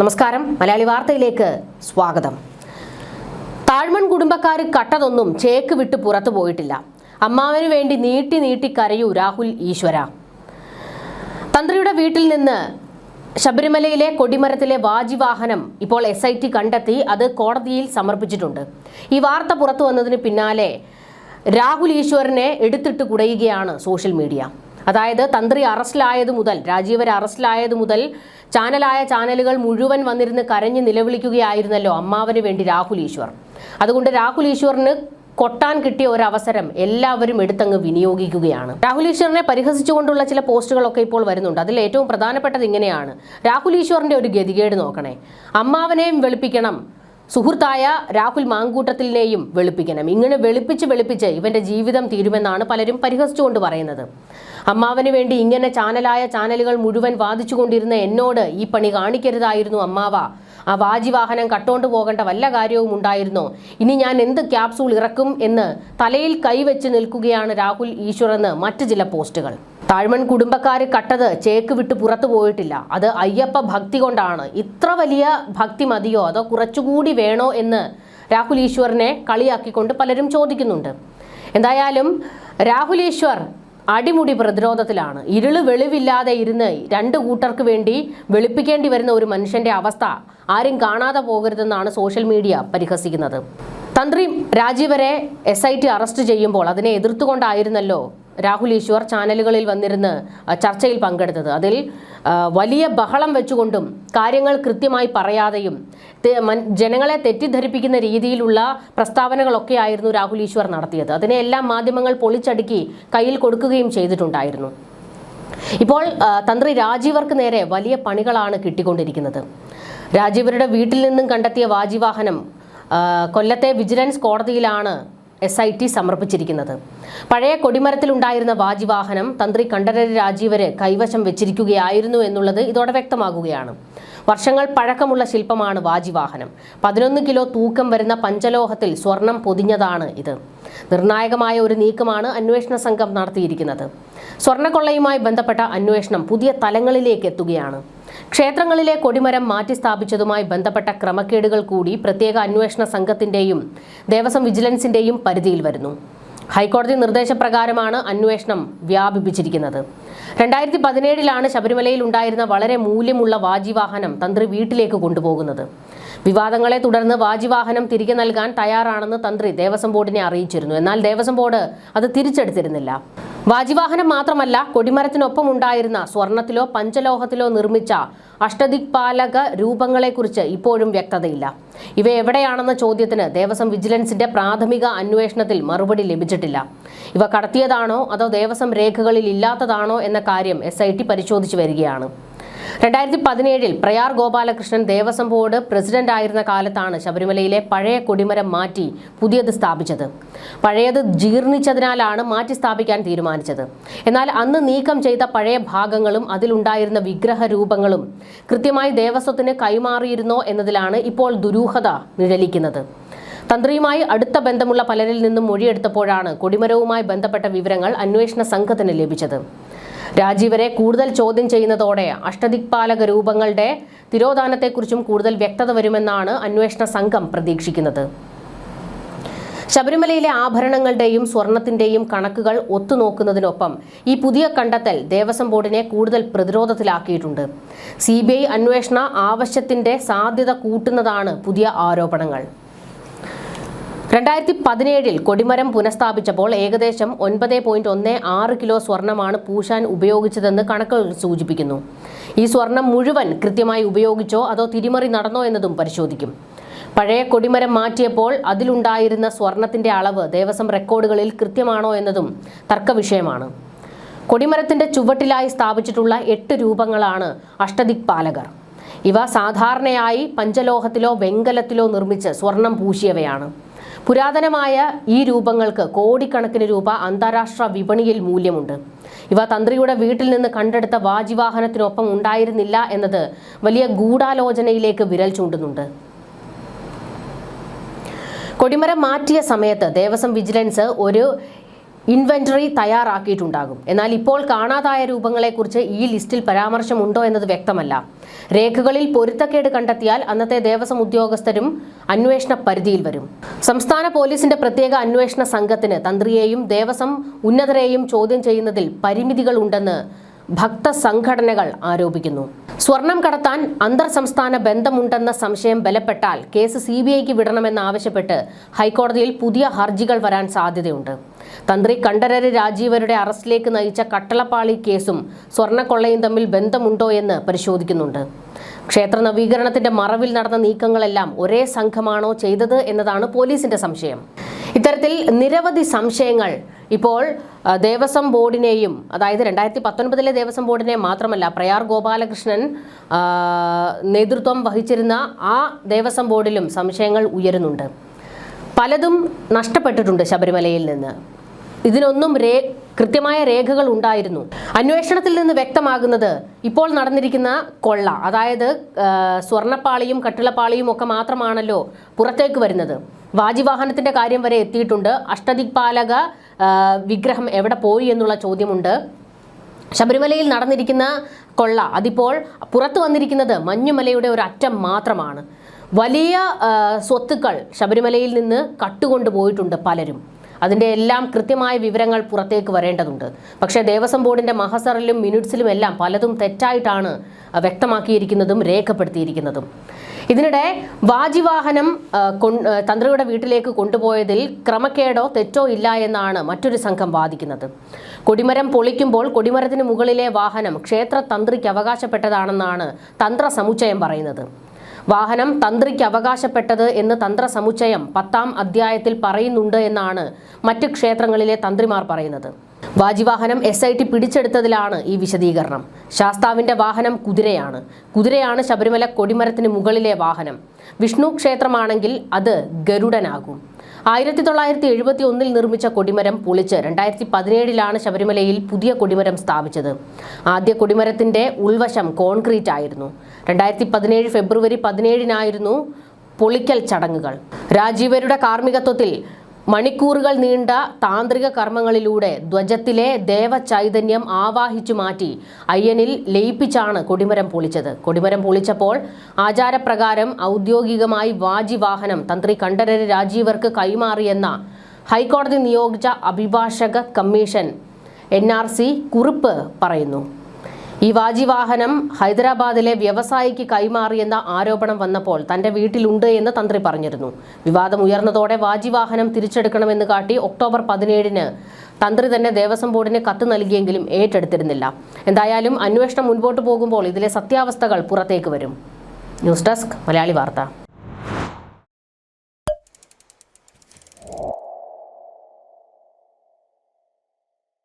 നമസ്കാരം, മലയാളി വാർത്തയിലേക്ക് സ്വാഗതം. താഴ്മൺ കുടുംബക്കാർ കട്ടതൊന്നും ചേക്ക് വിട്ട് പുറത്തു പോയിട്ടില്ല. അമ്മാവന് വേണ്ടി നീട്ടി നീട്ടി കരയൂ രാഹുൽ ഈശ്വര. തന്ത്രിയുടെ വീട്ടിൽ നിന്ന് ശബരിമലയിലെ കൊടിമരത്തിലെ വാജിവാഹനം ഇപ്പോൾ SIT കണ്ടെത്തി അത് കോടതിയിൽ സമർപ്പിച്ചിട്ടുണ്ട്. ഈ വാർത്ത പുറത്തു വന്നതിന് പിന്നാലെ രാഹുൽ ഈശ്വരനെ എടുത്തിട്ട് കുടയുകയാണ് സോഷ്യൽ മീഡിയ. അതായത് തന്ത്രി അറസ്റ്റിലായതു മുതൽ, രാജീവരെ അറസ്റ്റിലായതു മുതൽ ചാനലുകൾ മുഴുവൻ വന്നിരുന്ന് കരഞ്ഞ് നിലവിളിക്കുകയായിരുന്നല്ലോ അമ്മാവന് വേണ്ടി രാഹുൽ ഈശ്വർ. അതുകൊണ്ട് രാഹുൽ ഈശ്വറിന് കൊട്ടാൻ കിട്ടിയ ഒരു അവസരം എല്ലാവരും എടുത്തങ്ങ് വിനിയോഗിക്കുകയാണ്. രാഹുൽ ഈശ്വറിനെ പരിഹസിച്ചുകൊണ്ടുള്ള ചില പോസ്റ്റുകളൊക്കെ ഇപ്പോൾ വരുന്നുണ്ട്. അതിൽ ഏറ്റവും പ്രധാനപ്പെട്ടത് ഇങ്ങനെയാണ്: രാഹുൽ ഈശ്വറിന്റെ ഒരു ഗതികേട് നോക്കണേ, അമ്മാവനെയും വെളുപ്പിക്കണം, സുഹൃത്തായ രാഹുൽ മാങ്കൂട്ടത്തിലിനെയും വെളുപ്പിക്കണം. ഇങ്ങനെ വെളുപ്പിച്ച് ഇവന്റെ ജീവിതം തീരുമെന്നാണ് പലരും പരിഹസിച്ചുകൊണ്ട് പറയുന്നത്. അമ്മാവന് വേണ്ടി ഇങ്ങനെ ചാനലുകൾ മുഴുവൻ വാദിച്ചുകൊണ്ടിരുന്ന എന്നോട് ഈ പണി കാണിക്കരുതായിരുന്നു അമ്മാവ. ആ വാജിവാഹനം കട്ടോണ്ട് പോകേണ്ട വല്ല കാര്യവും ഉണ്ടായിരുന്നോ? ഇനി ഞാൻ എന്ത് ക്യാപ്സൂൾ ഇറക്കും എന്ന് തലയിൽ കൈവച്ച് നിൽക്കുകയാണ് രാഹുൽ ഈശ്വർ എന്ന് മറ്റു ചില പോസ്റ്റുകൾ. താഴ്മൺ കുടുംബക്കാർ കട്ടത് ചേക്ക് വിട്ട് പുറത്തു പോയിട്ടില്ല. അത് അയ്യപ്പ ഭക്തി കൊണ്ടാണ്. ഇത്ര വലിയ ഭക്തി മതിയോ അതോ കുറച്ചുകൂടി വേണോ എന്ന് രാഹുൽ ഈശ്വറിനെ കളിയാക്കിക്കൊണ്ട് പലരും ചോദിക്കുന്നുണ്ട്. എന്തായാലും രാഹുൽ ഈശ്വർ അടിമുടി പ്രതിരോധത്തിലാണ്. ഇരുള് വെളിവില്ലാതെ ഇരുന്ന് രണ്ടു കൂട്ടർക്ക് വേണ്ടി വെളുപ്പിക്കേണ്ടി വരുന്ന ഒരു മനുഷ്യന്റെ അവസ്ഥ ആരും കാണാതെ പോകരുതെന്നാണ് സോഷ്യൽ മീഡിയ പരിഹസിക്കുന്നത്. തന്ത്രി രാജീവരെ SIT അറസ്റ്റ് ചെയ്യുമ്പോൾ അതിനെ എതിർത്തുകൊണ്ടായിരുന്നല്ലോ രാഹുൽ ഈശ്വർ ചാനലുകളിൽ വന്നിരുന്ന് ചർച്ചയിൽ പങ്കെടുത്തത്. അതിൽ വലിയ ബഹളം വെച്ചുകൊണ്ടും കാര്യങ്ങൾ കൃത്യമായി പറയാതെയും ജനങ്ങളെ തെറ്റിദ്ധരിപ്പിക്കുന്ന രീതിയിലുള്ള പ്രസ്താവനകളൊക്കെ ആയിരുന്നു രാഹുൽ ഈശ്വർ നടത്തിയത്. അതിനെല്ലാം മാധ്യമങ്ങൾ പൊളിച്ചടുക്കി കയ്യിൽ കൊടുക്കുകയും ചെയ്തിട്ടുണ്ടായിരുന്നു. ഇപ്പോൾ തന്ത്രി രാജീവർക്ക് നേരെ വലിയ പണികളാണ് കിട്ടിക്കൊണ്ടിരിക്കുന്നത്. രാജീവരുടെ വീട്ടിൽ നിന്നും കണ്ടെത്തിയ വാജിവാഹനം കൊല്ലത്തെ വിജിലൻസ് കോടതിയിലാണ് SIT സമർപ്പിച്ചിരിക്കുന്നത്. പഴയ കൊടിമരത്തിലുണ്ടായിരുന്ന വാജിവാഹനം തന്ത്രി കണ്ഠരര് രാജീവര് കൈവശം വെച്ചിരിക്കുകയായിരുന്നു എന്നുള്ളത് ഇതോടെ വ്യക്തമാകുകയാണ്. വർഷങ്ങൾ പഴക്കമുള്ള ശില്പമാണ് വാജിവാഹനം. 11 കിലോ തൂക്കം വരുന്ന പഞ്ചലോഹത്തിൽ സ്വർണം പൊതിഞ്ഞതാണ് ഇത്. നിർണായകമായ ഒരു നീക്കമാണ് അന്വേഷണ സംഘം നടത്തിയിരിക്കുന്നത്. സ്വർണ്ണക്കൊള്ളയുമായി ബന്ധപ്പെട്ട അന്വേഷണം പുതിയ തലങ്ങളിലേക്ക് എത്തുകയാണ്. ക്ഷേത്രങ്ങളിലെ കൊടിമരം മാറ്റി സ്ഥാപിച്ചതുമായി ബന്ധപ്പെട്ട ക്രമക്കേടുകൾ കൂടി പ്രത്യേക അന്വേഷണ സംഘത്തിന്റെയും ദേവസ്വം വിജിലൻസിന്റെയും പരിധിയിൽ വരുന്നു. ഹൈക്കോടതി നിർദ്ദേശപ്രകാരമാണ് അന്വേഷണം വ്യാപിപ്പിച്ചിരിക്കുന്നത്. 2017 ശബരിമലയിൽ ഉണ്ടായിരുന്ന വളരെ മൂല്യമുള്ള വാജിവാഹനം തന്ത്രി വീട്ടിലേക്ക് കൊണ്ടുപോകുന്നത്. വിവാദങ്ങളെ തുടർന്ന് വാജിവാഹനം തിരികെ നൽകാൻ തയ്യാറാണെന്ന് തന്ത്രി ദേവസ്വം ബോർഡിനെ അറിയിച്ചിരുന്നു. എന്നാൽ ദേവസ്വം ബോർഡ് അത് തിരിച്ചെടുത്തിരുന്നില്ല. വാജിവാഹനം മാത്രമല്ല, കൊടിമരത്തിനൊപ്പം ഉണ്ടായിരുന്ന സ്വർണത്തിലോ പഞ്ചലോഹത്തിലോ നിർമ്മിച്ച അഷ്ടദിക്പാലക രൂപങ്ങളെക്കുറിച്ച് ഇപ്പോഴും വ്യക്തതയില്ല. ഇവ എവിടെയാണെന്ന ചോദ്യത്തിന് ദേവസ്വം വിജിലൻസിന്റെ പ്രാഥമിക അന്വേഷണത്തിൽ മറുപടി ലഭിച്ചിട്ടില്ല. ഇവ കടത്തിയതാണോ അതോ ദേവസ്വം രേഖകളിൽ ഇല്ലാത്തതാണോ എന്ന കാര്യം SIT പരിശോധിച്ചു വരികയാണ്. 2017 പ്രയാർ ഗോപാലകൃഷ്ണൻ ദേവസ്വം ബോർഡ് പ്രസിഡന്റ് ആയിരുന്ന കാലത്താണ് ശബരിമലയിലെ പഴയ കൊടിമരം മാറ്റി പുതിയത് സ്ഥാപിച്ചത്. പഴയത് ജീർണിച്ചതിനാലാണ് മാറ്റി സ്ഥാപിക്കാൻ തീരുമാനിച്ചത്. എന്നാൽ അന്ന് നീക്കം ചെയ്ത പഴയ ഭാഗങ്ങളും അതിലുണ്ടായിരുന്ന വിഗ്രഹ രൂപങ്ങളും കൃത്യമായി ദേവസ്വത്തിന് കൈമാറിയിരുന്നോ എന്നതിലാണ് ഇപ്പോൾ ദുരൂഹത നിഴലിക്കുന്നത്. തന്ത്രിയുമായി അടുത്ത ബന്ധമുള്ള പലരിൽ നിന്നും മൊഴിയെടുത്തപ്പോഴാണ് കൊടിമരവുമായി ബന്ധപ്പെട്ട വിവരങ്ങൾ അന്വേഷണ സംഘത്തിന് ലഭിച്ചത്. രാജീവരെ കൂടുതൽ ചോദ്യം ചെയ്യുന്നതോടെ അഷ്ടദിക്പാലക രൂപങ്ങളുടെ തിരോധാനത്തെക്കുറിച്ചും കൂടുതൽ വ്യക്തത വരുമെന്നാണ് അന്വേഷണ സംഘം പ്രതീക്ഷിക്കുന്നത്. ശബരിമലയിലെ ആഭരണങ്ങളുടെയും സ്വർണത്തിന്റെയും കണക്കുകൾ ഒത്തുനോക്കുന്നതിനൊപ്പം ഈ പുതിയ കണ്ടെത്തൽ ദേവസ്വം ബോർഡിനെ കൂടുതൽ പ്രതിരോധത്തിലാക്കിയിട്ടുണ്ട്. CBI അന്വേഷണ ആവശ്യത്തിന്റെ സാധ്യത കൂട്ടുന്നതാണ് പുതിയ ആരോപണങ്ങൾ. 2017 കൊടിമരം പുനഃസ്ഥാപിച്ചപ്പോൾ ഏകദേശം 9.16 കിലോ സ്വർണമാണ് പൂശാൻ ഉപയോഗിച്ചതെന്ന് കണക്കുകൾ സൂചിപ്പിക്കുന്നു. ഈ സ്വർണം മുഴുവൻ കൃത്യമായി ഉപയോഗിച്ചോ അതോ തിരിമറി നടന്നോ എന്നതും പരിശോധിക്കും. പഴയ കൊടിമരം മാറ്റിയപ്പോൾ അതിലുണ്ടായിരുന്ന സ്വർണത്തിന്റെ അളവ് ദേവസ്വം റെക്കോർഡുകളിൽ കൃത്യമാണോ എന്നതും തർക്കവിഷയമാണ്. കൊടിമരത്തിന്റെ ചുവട്ടിലായി സ്ഥാപിച്ചിട്ടുള്ള 8 രൂപങ്ങളാണ് അഷ്ടദിക്പാലകർ. ഇവ സാധാരണയായി പഞ്ചലോഹത്തിലോ വെങ്കലത്തിലോ നിർമ്മിച്ച് സ്വർണം പൂശിയവയാണ്. പുരാതനമായ ഈ രൂപങ്ങൾക്ക് കോടിക്കണക്കിന് രൂപ അന്താരാഷ്ട്ര വിപണിയിൽ മൂല്യമുണ്ട്. ഇവ തന്ത്രിയുടെ വീട്ടിൽ നിന്ന് കണ്ടെടുത്ത വാജിവാഹനത്തിനൊപ്പം ഉണ്ടായിരുന്നില്ല എന്നത് വലിയ ഗൂഢാലോചനയിലേക്ക് വിരൽ ചൂണ്ടുന്നുണ്ട്. കൊടിമരം മാറ്റിയ സമയത്ത് ദേവസ്വം വിജിലൻസ് ഒരു ഇൻവെന്ററി തയ്യാറാക്കിയിട്ടുണ്ടാകും. എന്നാൽ ഇപ്പോൾ കാണാതായ രൂപങ്ങളെക്കുറിച്ച് ഈ ലിസ്റ്റിൽ പരാമർശമുണ്ടോ എന്നത് വ്യക്തമല്ല. രേഖകളിൽ പൊരുത്തക്കേട് കണ്ടെത്തിയാൽ അന്നത്തെ ദേവസ്വം ഉദ്യോഗസ്ഥരും അന്വേഷണ പരിധിയിൽ വരും. സംസ്ഥാന പോലീസിന്റെ പ്രത്യേക അന്വേഷണ സംഘത്തിന് തന്ത്രിയെയും ദേവസ്വം ഉന്നതരെയും ചോദ്യം ചെയ്യുന്നതിൽ പരിമിതികൾ ഉണ്ടെന്ന് ഭക്ത സംഘടനകൾ ആരോപിക്കുന്നു. സ്വർണം കടത്താൻ അന്തർ സംസ്ഥാന ബന്ധമുണ്ടെന്ന സംശയം ബലപ്പെട്ടാൽ കേസ് CBIക്ക് വിടണമെന്നാവശ്യപ്പെട്ട് ഹൈക്കോടതിയിൽ പുതിയ ഹർജികൾ വരാൻ സാധ്യതയുണ്ട്. തന്ത്രി കണ്ഠരര് രാജീവരുടെ അറസ്റ്റിലേക്ക് നയിച്ച കട്ടളപ്പാളി കേസും സ്വർണ്ണക്കൊള്ളയും തമ്മിൽ ബന്ധമുണ്ടോ എന്ന് പരിശോധിക്കുന്നുണ്ട്. ക്ഷേത്ര നവീകരണത്തിന്റെ മറവിൽ നടന്ന നീക്കങ്ങളെല്ലാം ഒരേ സംഘമാണോ ചെയ്തത് എന്നതാണ് പോലീസിന്റെ സംശയം. ഇത്തരത്തിൽ നിരവധി സംശയങ്ങൾ ഇപ്പോൾ ദേവസ്വം ബോർഡിനെയും, അതായത് 2019 ദേവസ്വം ബോർഡിനെ മാത്രമല്ല, പ്രയാർ ഗോപാലകൃഷ്ണൻ നേതൃത്വം വഹിച്ചിരുന്ന ആ ദേവസ്വം ബോർഡിലും സംശയങ്ങൾ ഉയരുന്നുണ്ട്. പലതും നഷ്ടപ്പെട്ടിട്ടുണ്ട് ശബരിമലയിൽ നിന്ന്. ഇതിനൊന്നും കൃത്യമായ രേഖകൾ ഉണ്ടായിരുന്നു. അന്വേഷണത്തിൽ നിന്ന് വ്യക്തമാകുന്നത് ഇപ്പോൾ നടന്നിരിക്കുന്ന കൊള്ള, അതായത് സ്വർണ്ണപ്പാളിയും കട്ടിളപ്പാളിയും ഒക്കെ മാത്രമാണല്ലോ പുറത്തേക്ക് വരുന്നത്. വാജിവാഹനത്തിന്റെ കാര്യം വരെ എത്തിയിട്ടുണ്ട്. അഷ്ടദിക്പാലക വിഗ്രഹം എവിടെ പോയി എന്നുള്ള ചോദ്യമുണ്ട്. ശബരിമലയിൽ നടന്നിരിക്കുന്ന കൊള്ള അതിപ്പോൾ പുറത്തു വന്നിരിക്കുന്നത് മഞ്ഞുമലയുടെ ഒരു അറ്റം മാത്രമാണ്. വലിയ സ്വത്തുക്കൾ ശബരിമലയിൽ നിന്ന് കട്ടുകൊണ്ടുപോയിട്ടുണ്ട് പലരും. അതിൻ്റെ എല്ലാം കൃത്യമായ വിവരങ്ങൾ പുറത്തേക്ക് വരേണ്ടതുണ്ട്. പക്ഷേ ദേവസ്വം ബോർഡിൻ്റെ മഹസറിലും മിനിറ്റ്സിലും എല്ലാം പലതും തെറ്റായിട്ടാണ് വ്യക്തമാക്കിയിരിക്കുന്നതും രേഖപ്പെടുത്തിയിരിക്കുന്നതും. ഇതിനിടെ വാജിവാഹനം തന്ത്രിയുടെ വീട്ടിലേക്ക് കൊണ്ടുപോയതിൽ ക്രമക്കേടോ തെറ്റോ ഇല്ല എന്നാണ് മറ്റൊരു സംഘം വാദിക്കുന്നത്. കൊടിമരം പൊളിക്കുമ്പോൾ കൊടിമരത്തിന് മുകളിലെ വാഹനം ക്ഷേത്ര തന്ത്രിക്ക് അവകാശപ്പെട്ടതാണെന്നാണ് തന്ത്ര സമുച്ചയം പറയുന്നത്. വാഹനം തന്ത്രിക്ക് അവകാശപ്പെട്ടത് എന്ന് തന്ത്ര സമുച്ചയം 10-ാം അധ്യായത്തിൽ പറയുന്നുണ്ട് എന്നാണ് മറ്റ് ക്ഷേത്രങ്ങളിലെ തന്ത്രിമാർ പറയുന്നത്. വാജിവാഹനം SIT പിടിച്ചെടുത്തതിലാണ് ഈ വിശദീകരണം. ശാസ്താവിന്റെ വാഹനം കുതിരയാണ് ശബരിമല കൊടിമരത്തിന് മുകളിലെ വാഹനം. വിഷ്ണു ക്ഷേത്രമാണെങ്കിൽ അത് ഗരുഡനാകും. 1971 നിർമ്മിച്ച കൊടിമരം പൊളിച്ച് 2017 ശബരിമലയിൽ പുതിയ കൊടിമരം സ്ഥാപിച്ചത്. ആദ്യ കൊടിമരത്തിന്റെ ഉൾവശം കോൺക്രീറ്റ് ആയിരുന്നു. 2017 ഫെബ്രുവരി 17 പൊളിക്കൽ ചടങ്ങുകൾ. രാജീവരുടെ കാർമ്മികത്വത്തിൽ മണിക്കൂറുകൾ നീണ്ട താന്ത്രിക കർമ്മങ്ങളിലൂടെ ധ്വജത്തിലെ ദേവചൈതന്യം ആവാഹിച്ചു മാറ്റി അയ്യനിൽ ലയിപ്പിച്ചാണ് കൊടിമരം പൊളിച്ചത്. കൊടിമരം പൊളിച്ചപ്പോൾ ആചാരപ്രകാരം ഔദ്യോഗികമായി വാജിവാഹനം തന്ത്രി കണ്ഠരര് രാജീവർക്ക് കൈമാറിയെന്ന ഹൈക്കോടതി നിയോഗിച്ച അഭിഭാഷക കമ്മീഷൻ NRC കുറിപ്പ് പറയുന്നു. ഈ വാജിവാഹനം ഹൈദരാബാദിലെ വ്യവസായിക്ക് കൈമാറിയെന്ന ആരോപണം വന്നപ്പോൾ തന്റെ വീട്ടിലുണ്ട് എന്ന് തന്ത്രി പറഞ്ഞിരുന്നു. വിവാദം ഉയർന്നതോടെ വാജിവാഹനം തിരിച്ചെടുക്കണമെന്ന് കാട്ടി ഒക്ടോബർ 17 തന്ത്രി തന്നെ ദേവസ്വം ബോർഡിന് കത്ത് നൽകിയെങ്കിലും ഏറ്റെടുത്തിരുന്നില്ല. എന്തായാലും അന്വേഷണം മുൻപോട്ട് പോകുമ്പോൾ ഇതിലെ സത്യാവസ്ഥകൾ പുറത്തേക്ക് വരും. ന്യൂസ് ഡെസ്ക് മലയാളി വാർത്ത.